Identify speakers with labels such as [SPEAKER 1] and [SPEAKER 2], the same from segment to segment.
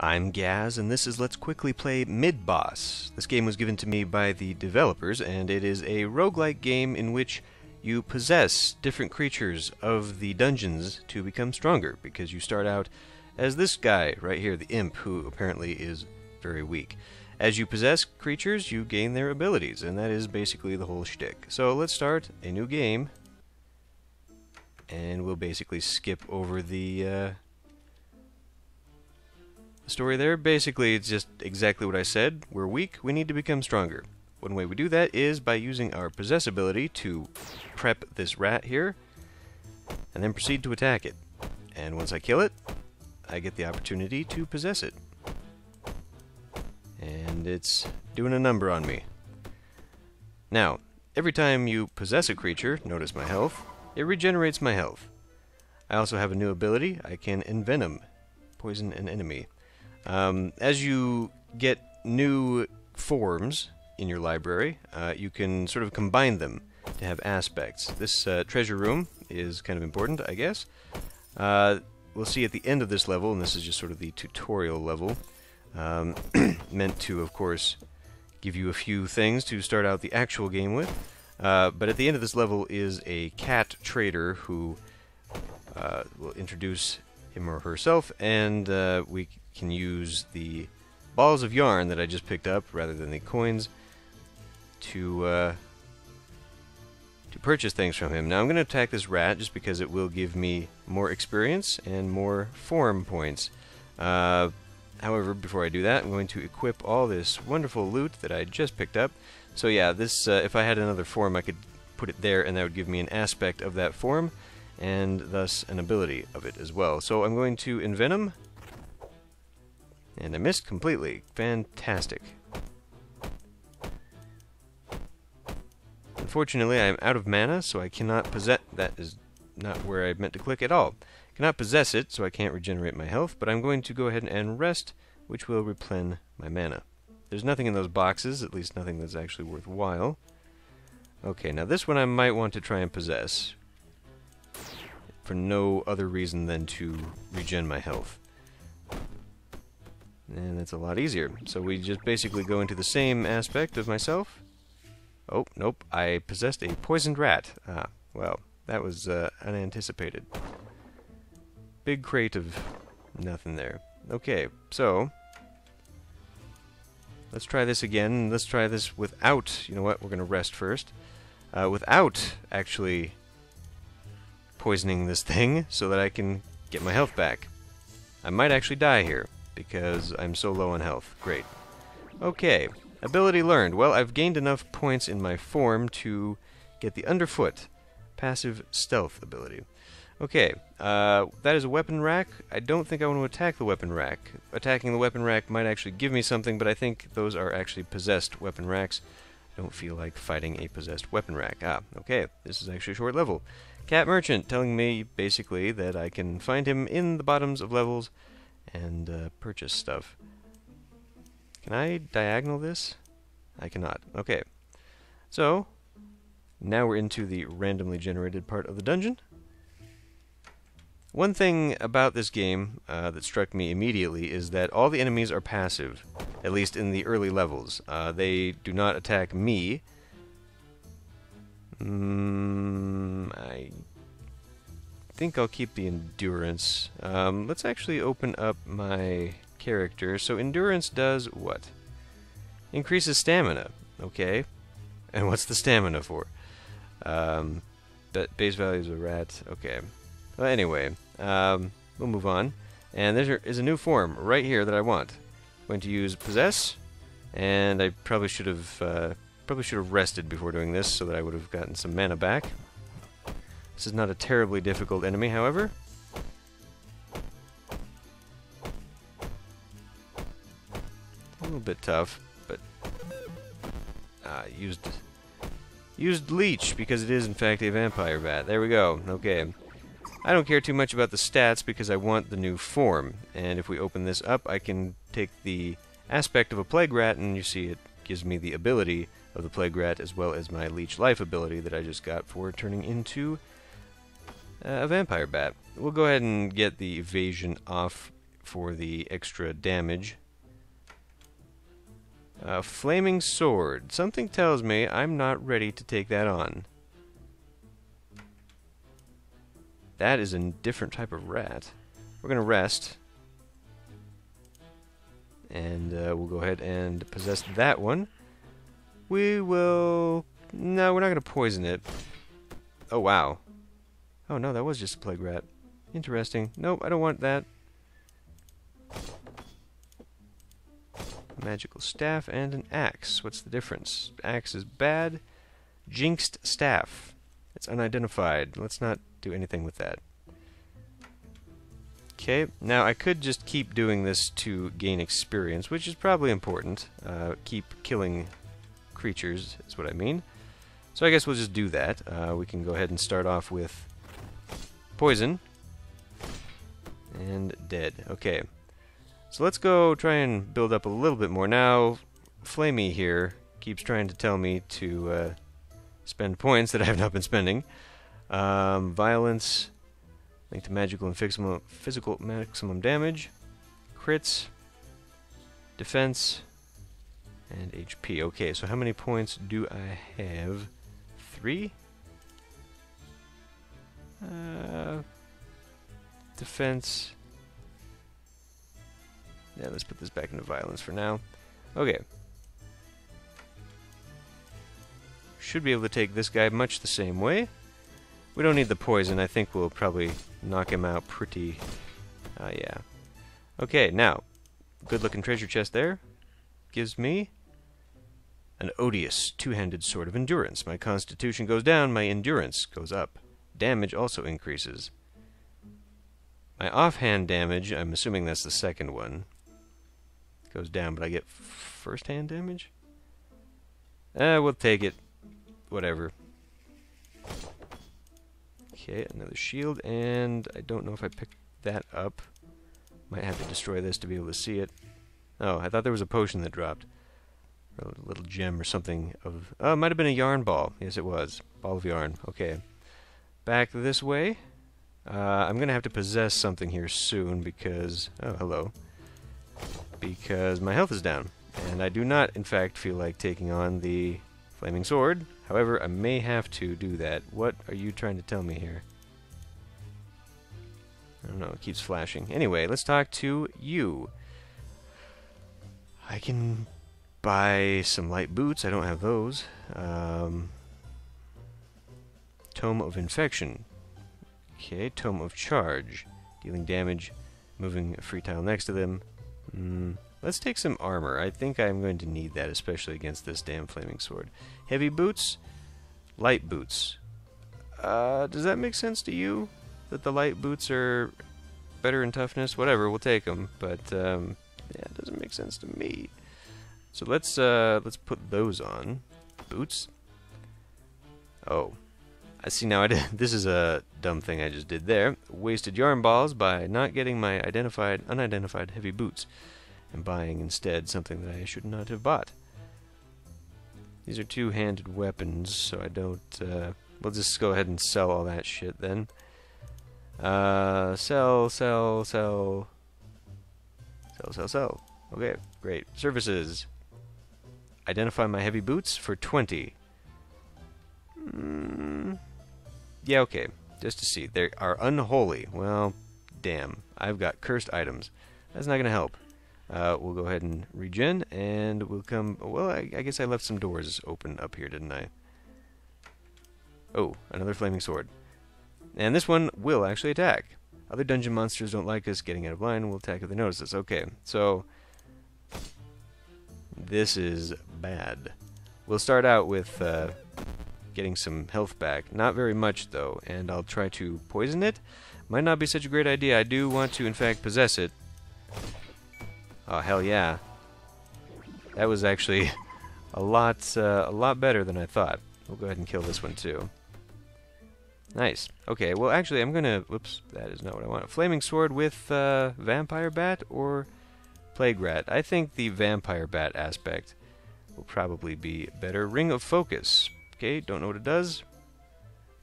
[SPEAKER 1] I'm Gaz, and this is Let's Quickly Play Midboss. This game was given to me by the developers, and it is a roguelike game in which you possess different creatures of the dungeons to become stronger, because you start out as this guy right here, the imp, who apparently is very weak. As you possess creatures, you gain their abilities, and that is basically the whole shtick. So let's start a new game, and we'll basically skip over the story there. Basically, it's just exactly what I said. We're weak, we need to become stronger. One way we do that is by using our possess ability to prep this rat here, and then proceed to attack it. And once I kill it, I get the opportunity to possess it. And it's doing a number on me. Now, every time you possess a creature, notice my health, it regenerates my health. I also have a new ability. I can envenom, poison an enemy. As you get new forms in your library, you can sort of combine them to have aspects. This treasure room is kind of important, I guess. We'll see at the end of this level, and this is just sort of the tutorial level, meant to, of course, give you a few things to start out the actual game with. But at the end of this level is a cat trader who will introduce him or herself, and we can use the balls of yarn that I just picked up, rather than the coins, to purchase things from him. Now I'm going to attack this rat just because it will give me more experience and more form points. However, before I do that, I'm going to equip all this wonderful loot that I just picked up. So yeah, this if I had another form, I could put it there, and that would give me an aspect of that form, and thus an ability of it as well. So I'm going to envenom, and I missed completely. Fantastic. Unfortunately, I am out of mana, so I cannot possess. That is not where I meant to click at all. I cannot possess it, so I can't regenerate my health, but I'm going to go ahead and rest, which will replenish my mana. There's nothing in those boxes, at least nothing that's actually worthwhile. Okay, now this one I might want to try and possess, for no other reason than to regen my health. And that's a lot easier. So we just basically go into the same aspect of myself. Oh, nope, I possessed a poisoned rat. Ah, well, that was unanticipated. Big crate of nothing there. Okay, so let's try this again. Let's try this without, you know what, we're going to rest first. Without actually poisoning this thing, so that I can get my health back. I might actually die here, because I'm so low on health. Great. Okay, ability learned. Well, I've gained enough points in my form to get the underfoot, passive stealth ability. Okay, that is a weapon rack. I don't think I want to attack the weapon rack. Attacking the weapon rack might actually give me something, but I think those are actually possessed weapon racks. I don't feel like fighting a possessed weapon rack. Ah, okay, this is actually a short level. Cat Merchant telling me, basically, that I can find him in the bottoms of levels and purchase stuff. Can I diagonal this? I cannot. Okay. So, now we're into the randomly generated part of the dungeon. One thing about this game that struck me immediately is that all the enemies are passive, at least in the early levels. They do not attack me. I think I'll keep the endurance. Let's actually open up my character. So endurance does what? Increases stamina. Okay. And what's the stamina for? But base value is a rat. Okay. Well, anyway, we'll move on. And there is a new form right here that I want. I'm going to use possess, and I probably should have rested before doing this, so that I would have gotten some mana back. This is not a terribly difficult enemy, however. A little bit tough, but used leech, because it is in fact a vampire bat. There we go. Okay. I don't care too much about the stats because I want the new form, and if we open this up, I can take the aspect of a plague rat, and you see it gives me the ability of the plague rat, as well as my leech life ability that I just got for turning into a vampire bat. We'll go ahead and get the evasion off for the extra damage. Flaming sword. Something tells me I'm not ready to take that on. That is a different type of rat. We're going to rest. And we'll go ahead and possess that one. We will... No, we're not going to poison it. Oh, wow. Oh, no, that was just a plague rat. Interesting. Nope, I don't want that. Magical staff and an axe. What's the difference? Axe is bad. Jinxed staff. It's unidentified. Let's not do anything with that. Okay, now I could just keep doing this to gain experience, which is probably important. Keep killing creatures is what I mean. So I guess we'll just do that. We can go ahead and start off with poison. And dead. Okay. So let's go try and build up a little bit more. Now, Flamey here keeps trying to tell me to spend points that I have not been spending. Violence, linked to magical and physical maximum damage, crits, defense, and HP. Okay, so how many points do I have? 3? Defense. Yeah, let's put this back into violence for now. Okay. Should be able to take this guy much the same way. We don't need the poison. I think we'll probably knock him out pretty... yeah. Okay, now. Good-looking treasure chest there. Gives me an odious two-handed sword of endurance. My constitution goes down, my endurance goes up. Damage also increases. My offhand damage, I'm assuming that's the second one, goes down, but I get first-hand damage? We'll take it. Whatever. Okay, another shield, and I don't know if I picked that up. Might have to destroy this to be able to see it. Oh, I thought there was a potion that dropped. Or a little gem or something of... Oh, it might have been a yarn ball. Yes, it was. Ball of yarn. Okay. Back this way. I'm going to have to possess something here soon because... Oh, hello. Because my health is down. And I do not, in fact, feel like taking on the flaming sword. However, I may have to do that. What are you trying to tell me here? I don't know, it keeps flashing. Anyway, let's talk to you. I can buy some light boots. I don't have those. Tome of Infection. Okay, Tome of Charge. Dealing damage, moving a free tile next to them. Let's take some armor. I think I'm going to need that, especially against this damn flaming sword. Heavy boots, light boots. Does that make sense to you? That the light boots are better in toughness? Whatever, we'll take them. But yeah, it doesn't make sense to me. So let's put those on. Boots. Oh, I see now. This is a dumb thing I just did there. Wasted yarn balls by not getting my unidentified heavy boots, and buying instead something that I should not have bought. These are two-handed weapons, so I don't. We'll just go ahead and sell all that shit then. Sell. Okay, great. Services. Identify my heavy boots for 20. Yeah, okay. Just to see. They are unholy. Well, damn. I've got cursed items. That's not going to help. We'll go ahead and regen, and we'll come... Well, I guess I left some doors open up here, didn't I? Oh, another flaming sword. And this one will actually attack. Other dungeon monsters don't like us getting out of line. We'll attack if they notice us. Okay, so... This is bad. We'll start out with getting some health back. Not very much, though, and I'll try to poison it. Might not be such a great idea. I do want to, in fact, possess it. Oh, hell yeah. That was actually a lot better than I thought. We'll go ahead and kill this one, too. Nice. Okay, well, actually, I'm gonna... Whoops, that is not what I want. Flaming sword with vampire bat or plague rat. I think the vampire bat aspect will probably be better. Ring of focus. Okay, don't know what it does.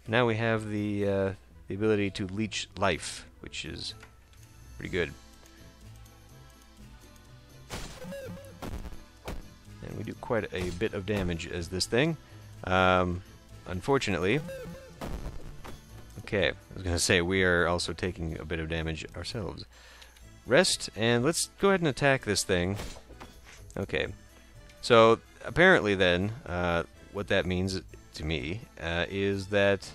[SPEAKER 1] Now we have the ability to leech life, which is pretty good. do quite a bit of damage as this thing. Unfortunately... Okay, I was going to say, we are also taking a bit of damage ourselves. Rest, and let's go ahead and attack this thing. Okay, so apparently then, what that means to me is that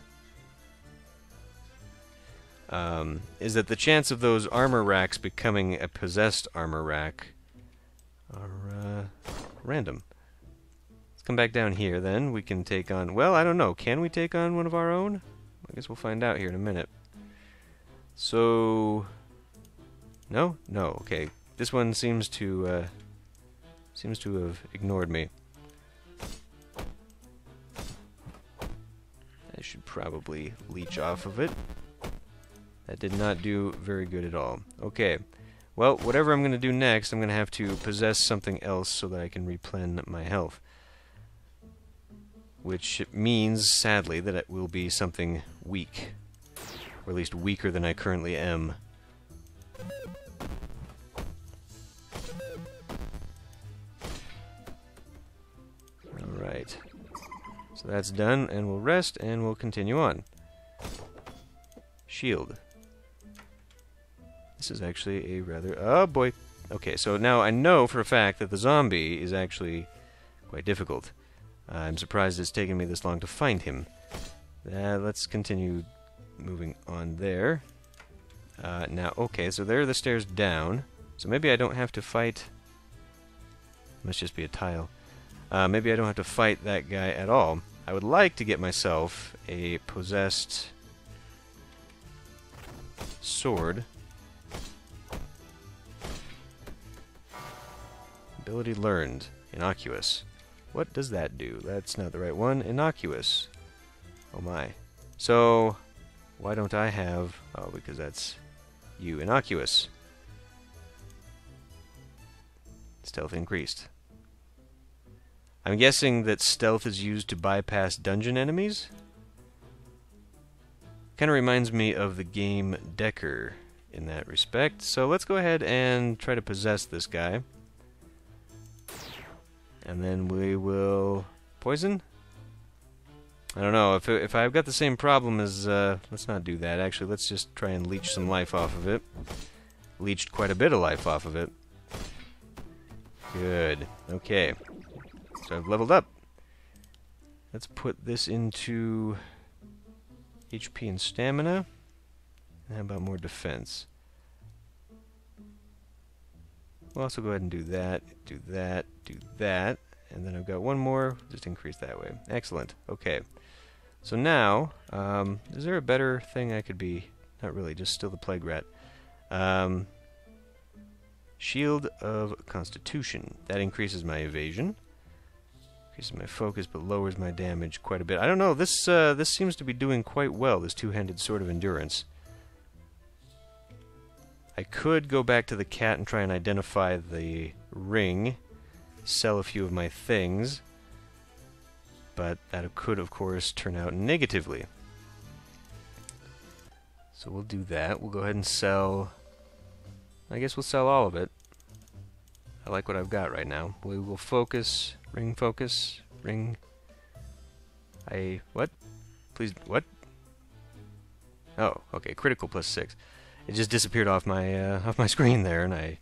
[SPEAKER 1] the chance of those armor racks becoming a possessed armor rack are random. Let's come back down here then. We can take on... Well, I don't know. Can we take on one of our own? I guess we'll find out here in a minute. So... No? No. Okay. This one seems to have ignored me. I should probably leech off of it. That did not do very good at all. Okay. Well, whatever I'm going to do next, I'm going to have to possess something else so that I can replen my health. Which means, sadly, that it will be something weak. Or at least weaker than I currently am. Alright. So that's done, and we'll rest, and we'll continue on. Shield. This is actually a rather... Oh, boy. Okay, so now I know for a fact that the zombie is actually quite difficult. I'm surprised it's taken me this long to find him. Let's continue moving on there. Now, okay, so there are the stairs down. So maybe I don't have to fight... Must just be a tile. Maybe I don't have to fight that guy at all. I would like to get myself a possessed sword. Ability learned. Innocuous. What does that do? That's not the right one. Innocuous. Oh my. So, why don't I have... Oh, because that's you. Innocuous. Stealth increased. I'm guessing that stealth is used to bypass dungeon enemies? Kind of reminds me of the game Decker in that respect. So let's go ahead and try to possess this guy. And then we will... Poison? I don't know. If I've got the same problem as... let's not do that. Actually, let's just try and leech some life off of it. Leached quite a bit of life off of it. Good. Okay. So I've leveled up. Let's put this into HP and stamina. And how about more defense? We'll also go ahead and do that, do that, do that. And then I've got one more. Just increase that way. Excellent. Okay. So now, is there a better thing I could be? Not really, just still the Plague Rat. Shield of Constitution. That increases my evasion. Increases my focus, but lowers my damage quite a bit. I don't know, this seems to be doing quite well, this two-handed Sword of Endurance. I could go back to the cat and try and identify the ring, sell a few of my things, but that could, of course, turn out negatively. So we'll do that. We'll go ahead and sell... I guess we'll sell all of it. I like what I've got right now. We will focus... Ring focus. Ring... What? Please... What? Oh, okay. Critical plus 6. It just disappeared off my screen there, and I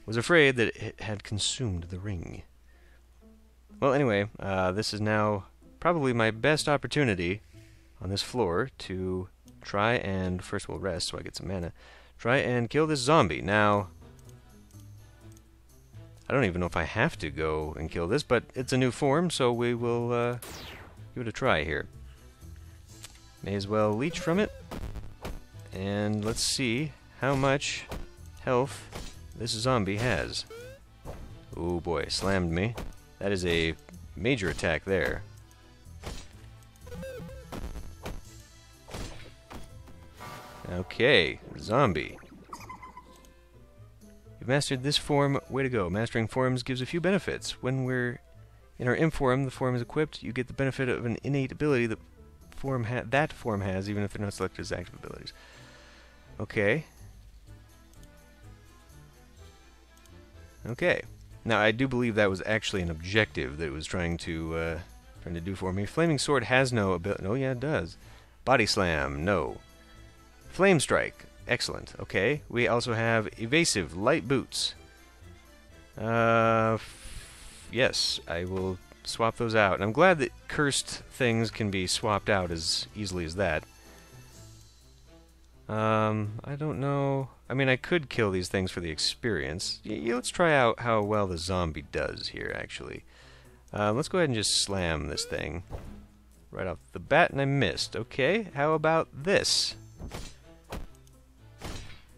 [SPEAKER 1] was afraid that it had consumed the ring. Well, anyway, this is now probably my best opportunity on this floor to try and... First we'll rest so I get some mana. Try and kill this zombie. Now, I don't even know if I have to go and kill this, but it's a new form, so we will give it a try here. May as well leech from it. And let's see how much health this zombie has. Oh boy, slammed me. That is a major attack there. Okay, zombie. You've mastered this form, way to go. Mastering forms gives a few benefits. When we're in our imp form, the form is equipped, you get the benefit of an innate ability that form has, even if they're not selected as active abilities. Okay. Okay. Now, I do believe that was actually an objective that it was trying to do for me. Flaming Sword has no ability. Oh, yeah, it does. Body Slam, no. Flame Strike, excellent. Okay, we also have Evasive, Light Boots. Yes, I will swap those out. And I'm glad that cursed things can be swapped out as easily as that. I don't know. I mean, I could kill these things for the experience. Let's try out how well the zombie does here, actually. Let's go ahead and just slam this thing right off the bat, and I missed. Okay, how about this?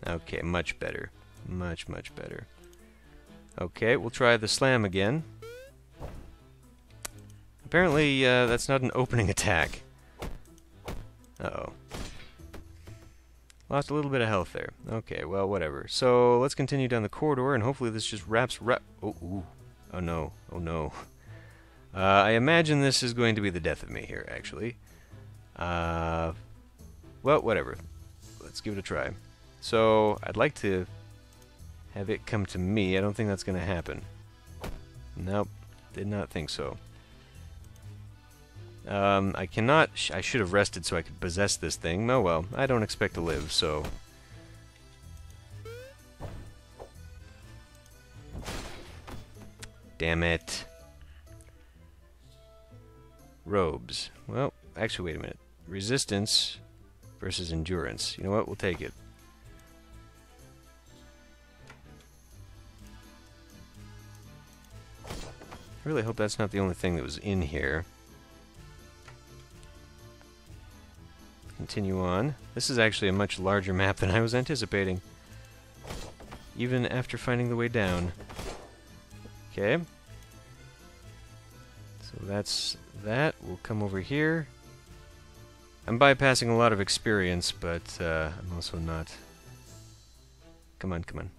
[SPEAKER 1] Okay, much better. Much, much better. Okay, we'll try the slam again. Apparently, that's not an opening attack. Uh-oh. Lost a little bit of health there. Okay, well, whatever. So, let's continue down the corridor, and hopefully this just wraps oh, ooh. Oh, no. Oh, no. I imagine this is going to be the death of me here, actually. Well, whatever. Let's give it a try. So, I'd like to have it come to me. I don't think that's going to happen. Nope. Did not think so. I cannot... I should have rested so I could possess this thing. Oh well, I don't expect to live, so... Damn it. Robes. Well, actually, wait a minute. Resistance versus endurance. You know what? We'll take it. I really hope that's not the only thing that was in here. Continue on. This is actually a much larger map than I was anticipating, even after finding the way down. Okay. So that's that. We'll come over here. I'm bypassing a lot of experience, but I'm also not... Come on, come on.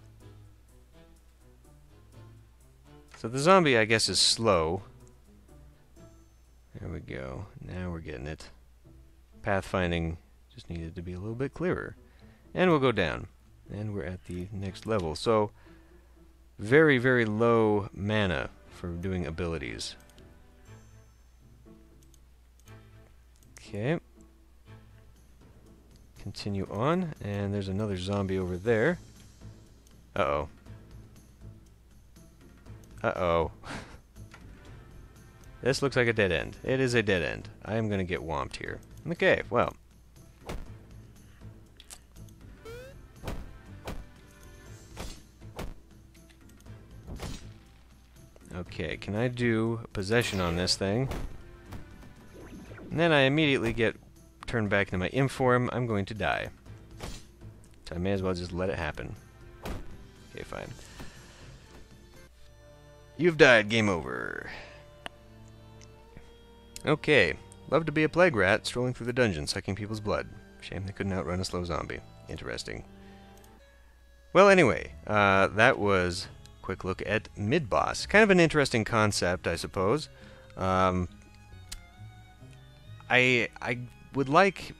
[SPEAKER 1] So the zombie, I guess, is slow. There we go. Now we're getting it. Pathfinding just needed to be a little bit clearer. And we'll go down. And we're at the next level. So, very, very low mana for doing abilities. Okay. Continue on. And there's another zombie over there. Uh-oh. Uh-oh. This looks like a dead end. It is a dead end. I am going to get whomped here. Okay, well. Okay, can I do possession on this thing? And then I immediately get turned back into my imp form. I'm going to die. So I may as well just let it happen. Okay, fine. You've died. Game over. Okay. Love to be a plague rat, strolling through the dungeon, sucking people's blood. Shame they couldn't outrun a slow zombie. Interesting. Well, anyway, that was a quick look at Midboss. Kind of an interesting concept, I suppose. I would like,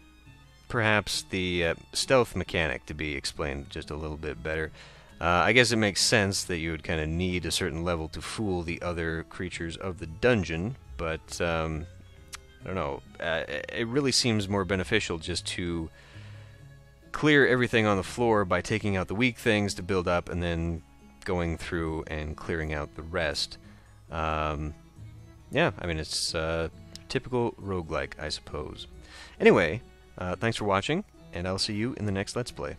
[SPEAKER 1] perhaps, the stealth mechanic to be explained just a little bit better. I guess it makes sense that you would kind of need a certain level to fool the other creatures of the dungeon, but... I don't know, it really seems more beneficial just to clear everything on the floor by taking out the weak things to build up and then going through and clearing out the rest. Yeah, I mean, it's typical roguelike, I suppose. Anyway, thanks for watching, and I'll see you in the next Let's Play.